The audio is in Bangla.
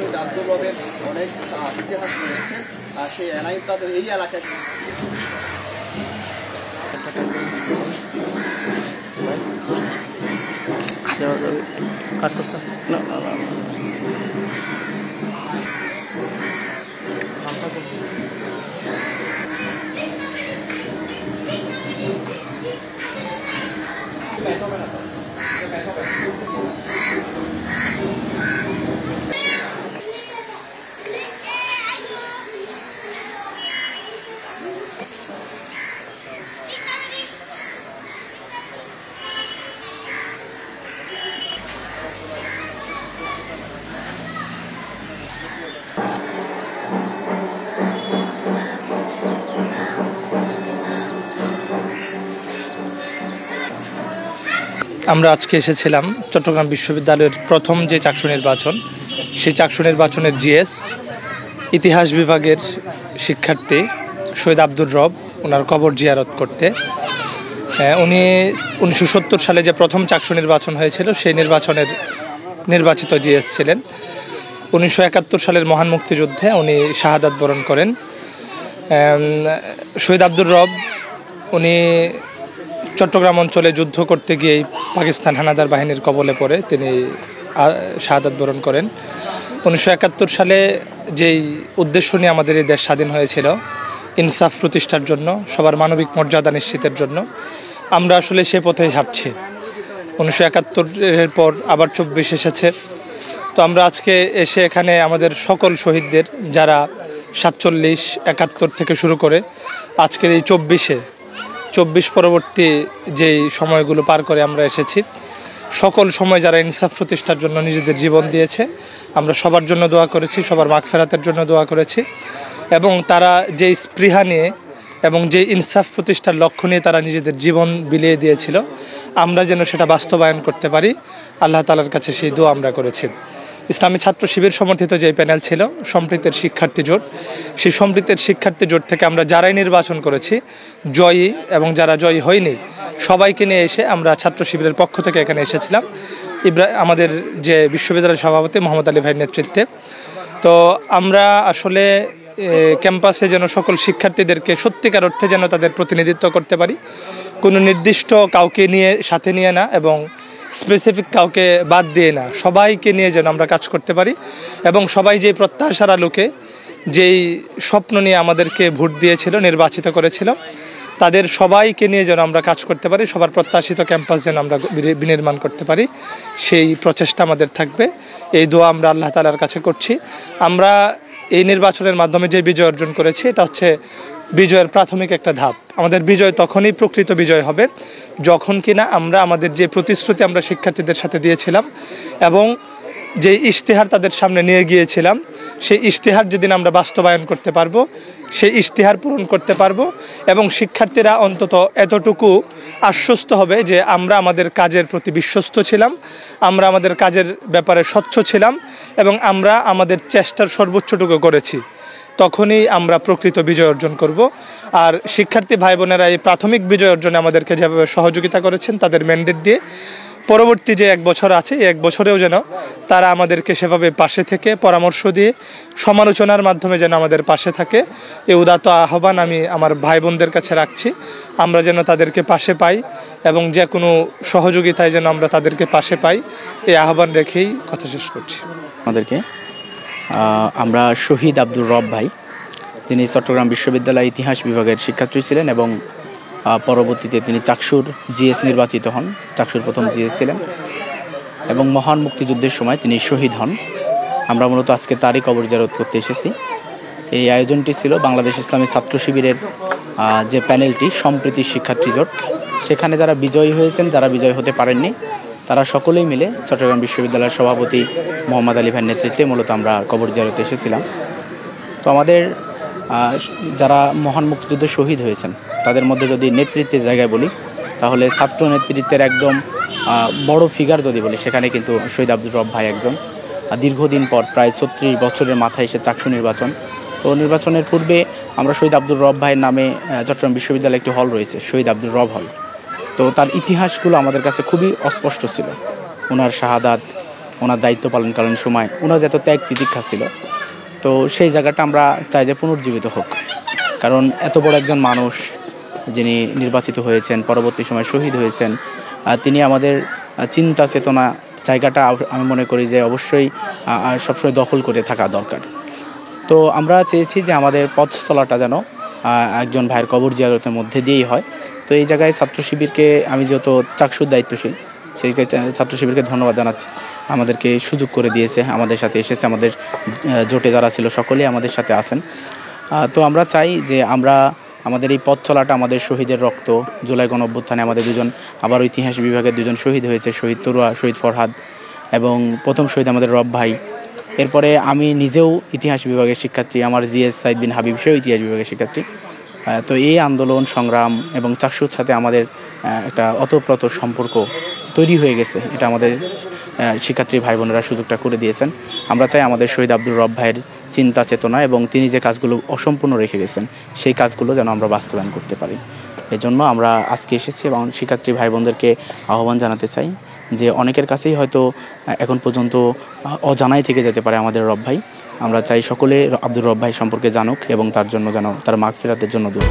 শহীদ আব্দুর রবের অনেক ইতিহাস রয়েছে। সেই এনায়তবাদ এই এলাকায় আমরা আজকে এসেছিলাম চট্টগ্রাম বিশ্ববিদ্যালয়ের প্রথম যে চাকসু নির্বাচন, সেই চাকসু নির্বাচনের জিএস ইতিহাস বিভাগের শিক্ষার্থী শহীদ আব্দুর রব, ওনার কবর জিয়ারত করতে। উনি 1970 সালে যে প্রথম চাকসু নির্বাচন হয়েছিল সেই নির্বাচনের নির্বাচিত জিএস ছিলেন। 1971 সালের মহান মুক্তিযুদ্ধে উনি শাহাদাত বরণ করেন। শহীদ আব্দুর রব উনি চট্টগ্রাম অঞ্চলে যুদ্ধ করতে গিয়েই পাকিস্তান হানাদার বাহিনীর কবলে পড়ে তিনি শাহাদাত বরণ করেন। 1971 সালে যেই উদ্দেশ্য নিয়ে আমাদের এই দেশ স্বাধীন হয়েছিল, ইনসাফ প্রতিষ্ঠার জন্য, সবার মানবিক মর্যাদা নিশ্চিতের জন্য, আমরা আসলে সে পথেই হাঁটছি। 1971-এর পর আবার 24 এসেছে। তো আমরা আজকে এসে এখানে আমাদের সকল শহীদদের, যারা 47, 71 থেকে শুরু করে আজকের এই 24 পরবর্তী যেই সময়গুলো পার করে আমরা এসেছি, সকল সময় যারা ইনসাফ প্রতিষ্ঠার জন্য নিজেদের জীবন দিয়েছে, আমরা সবার জন্য দোয়া করেছি, সবার মাগফিরাতের জন্য দোয়া করেছি। এবং তারা যে স্পৃহা নিয়ে এবং যে ইনসাফ প্রতিষ্ঠার লক্ষ্য নিয়ে তারা নিজেদের জীবন বিলিয়ে দিয়েছিল, আমরা যেন সেটা বাস্তবায়ন করতে পারি, আল্লাহ তাআলার কাছে সেই দোয়া আমরা করেছি। ইসলামী ছাত্র শিবির সমর্থিত যে প্যানেল ছিল সম্প্রীতির শিক্ষার্থী জোট, সেই সম্প্রীতির শিক্ষার্থী জোট থেকে আমরা যারাই নির্বাচন করেছি জয়ী এবং যারা জয়ী হয়নি সবাইকে নিয়ে এসে আমরা ছাত্র শিবিরের পক্ষ থেকে এখানে এসেছিলাম আমাদের যে বিশ্ববিদ্যালয়ের সভাপতি মোহাম্মদ আলী ভাইয়ের নেতৃত্বে। তো আমরা আসলে ক্যাম্পাসে যেন সকল শিক্ষার্থীদেরকে সত্যিকার অর্থে যেন তাদের প্রতিনিধিত্ব করতে পারি, কোনো নির্দিষ্ট কাউকে সাথে নিয়ে না এবং স্পেসিফিক কাউকে বাদ দিয়ে না, সবাইকে নিয়ে যেন আমরা কাজ করতে পারি এবং সবাই যে প্রত্যাশার আলোকে যেই স্বপ্ন নিয়ে আমাদেরকে ভোট দিয়েছিল, নির্বাচিত করেছিল, তাদের সবাইকে নিয়ে যেন আমরা কাজ করতে পারি, সবার প্রত্যাশিত ক্যাম্পাস যেন আমরা বিনির্মাণ করতে পারি, সেই প্রচেষ্টা আমাদের থাকবে। এই দোয়া আমরা আল্লাহ তাআলার কাছে করছি। আমরা এই নির্বাচনের মাধ্যমে যে বিজয় অর্জন করেছি, এটা হচ্ছে বিজয়ের প্রাথমিক একটা ধাপ। আমাদের বিজয় তখনই প্রকৃত বিজয় হবে যখন কিনা আমরা আমাদের যে প্রতিশ্রুতি আমরা শিক্ষার্থীদের সাথে দিয়েছিলাম এবং যে ইশতেহার তাদের সামনে নিয়ে গিয়েছিলাম, সেই ইশতেহার যেদিন আমরা বাস্তবায়ন করতে পারবো, সেই ইশতেহার পূরণ করতে পারবো এবং শিক্ষার্থীরা অন্তত এতটুকু আশ্বস্ত হবে যে আমরা আমাদের কাজের প্রতি বিশ্বস্ত ছিলাম, আমরা আমাদের কাজের ব্যাপারে স্বচ্ছ ছিলাম এবং আমরা আমাদের চেষ্টার সর্বোচ্চটুকু করেছি, তখনই আমরা প্রকৃত বিজয় অর্জন করব। আর শিক্ষার্থী ভাই বোনেরা এই প্রাথমিক বিজয় অর্জনে আমাদেরকে যেভাবে সহযোগিতা করেছেন, তাদের ম্যান্ডেট দিয়ে পরবর্তী যে 1 বছর আছে, এই 1 বছরেও যেন তারা আমাদেরকে সেভাবে পাশে থেকে পরামর্শ দিয়ে সমালোচনার মাধ্যমে যেন আমাদের পাশে থাকে, এই উদাত্ত আহ্বান আমি আমার ভাই বোনদের কাছে রাখছি। আমরা যেন তাদেরকে পাশে পাই এবং যে কোনো সহযোগিতায় যেন আমরা তাদেরকে পাশে পাই, এই আহ্বান রেখেই কথা শেষ করছি। আমরা শহীদ আব্দুর রব ভাই, তিনি চট্টগ্রাম বিশ্ববিদ্যালয় ইতিহাস বিভাগের শিক্ষার্থী ছিলেন এবং পরবর্তীতে তিনি চাকসুর জিএস নির্বাচিত হন, চাকসুর প্রথম জিএস ছিলেন এবং মহান মুক্তিযুদ্ধের সময় তিনি শহীদ হন। আমরা মূলত আজকে তারই কবর জিয়ারত করতে এসেছি। এই আয়োজনটি ছিল বাংলাদেশ ইসলামী ছাত্র শিবিরের যে প্যানেলটি সম্প্রীতি শিক্ষার্থী জোট, সেখানে যারা বিজয়ী হয়েছেন, যারা বিজয় হতে পারেননি, তারা সকলেই মিলে চট্টগ্রাম বিশ্ববিদ্যালয়ের সভাপতি মোহাম্মদ আলী ভাইয়ের নেতৃত্বে মূলত আমরা কবর জিয়ারতে এসেছিলাম। তো আমাদের যারা মহান মুক্তিযুদ্ধে শহীদ হয়েছেন তাদের মধ্যে যদি নেতৃত্বের জায়গায় বলি, তাহলে ছাত্র নেতৃত্বের একদম বড় ফিগার যদি বলি, সেখানে কিন্তু শহীদ আব্দুর রব ভাই একজন। দীর্ঘদিন পর প্রায় 36 বছরের মাথায় এসে চাকসু নির্বাচন। তো নির্বাচনের পূর্বে আমরা শহীদ আব্দুর রব ভাইয়ের নামে চট্টগ্রাম বিশ্ববিদ্যালয়ে একটি হল রয়েছে, শহীদ আব্দুর রব হল। তো তার ইতিহাসগুলো আমাদের কাছে খুবই অস্পষ্ট ছিল। ওনার শাহাদাত, ওনার দায়িত্ব পালনকালীন সময় ওনার যত ত্যাগ তিতিক্ষা ছিল, তো সেই জায়গাটা আমরা চাই যে পুনর্জীবিত হোক। কারণ এত বড় একজন মানুষ যিনি নির্বাচিত হয়েছেন, পরবর্তী সময় শহীদ হয়েছেন, তিনি আমাদের চিন্তা চেতনা জায়গাটা আমি মনে করি যে অবশ্যই সবসময় দখল করে থাকা দরকার। তো আমরা চেয়েছি যে আমাদের পথ চলাটা যেন একজন ভাইয়ের কবর জিয়ারতের মধ্যে দিয়েই হয়। তো এই জায়গায় ছাত্র শিবিরকে, আমি যত চাকসুর দায়িত্বশীল, সেই ছাত্র শিবিরকে ধন্যবাদ জানাচ্ছি। আমাদেরকে সুযোগ করে দিয়েছে, আমাদের সাথে এসেছে, আমাদের জোটে যারা ছিল সকলেই আমাদের সাথে আছেন। তো আমরা চাই যে আমরা আমাদের এই পথ চলাটা, আমাদের শহীদের রক্ত, জুলাই গণঅভ্যুত্থানে আমাদের দুজন আবারও ইতিহাস বিভাগের দুজন শহীদ হয়েছে, শহীদ তরুয়া, শহীদ ফরহাদ, এবং প্রথম শহীদ আমাদের রব ভাই। এরপরে আমি নিজেও ইতিহাস বিভাগের শিক্ষার্থী, আমার জিএস সাইদ বিন হাবিব সেও ইতিহাস বিভাগের শিক্ষার্থী। তো এই আন্দোলন সংগ্রাম এবং চাকসুর সাথে আমাদের একটা অতপ্রত সম্পর্ক তৈরি হয়ে গেছে, এটা আমাদের শিক্ষার্থী ভাই বোনেরা সুযোগটা করে দিয়েছেন। আমরা চাই আমাদের শহীদ আব্দুর রব ভাইয়ের চিন্তা চেতনা এবং তিনি যে কাজগুলো অসম্পূর্ণ রেখে গেছেন সেই কাজগুলো যেন আমরা বাস্তবায়ন করতে পারি। এজন্য আমরা আজকে এসেছি এবং শিক্ষার্থী ভাই বোনদেরকে আহ্বান জানাতে চাই যে অনেকের কাছেই হয়তো এখন পর্যন্ত অজানাই থেকে যেতে পারে আমাদের রব ভাই। আমরা চাই সকলে আব্দুর রব ভাই সম্পর্কে জানুক এবং তার জন্য যেন তার মাগফিরাতের জন্য দোয়া।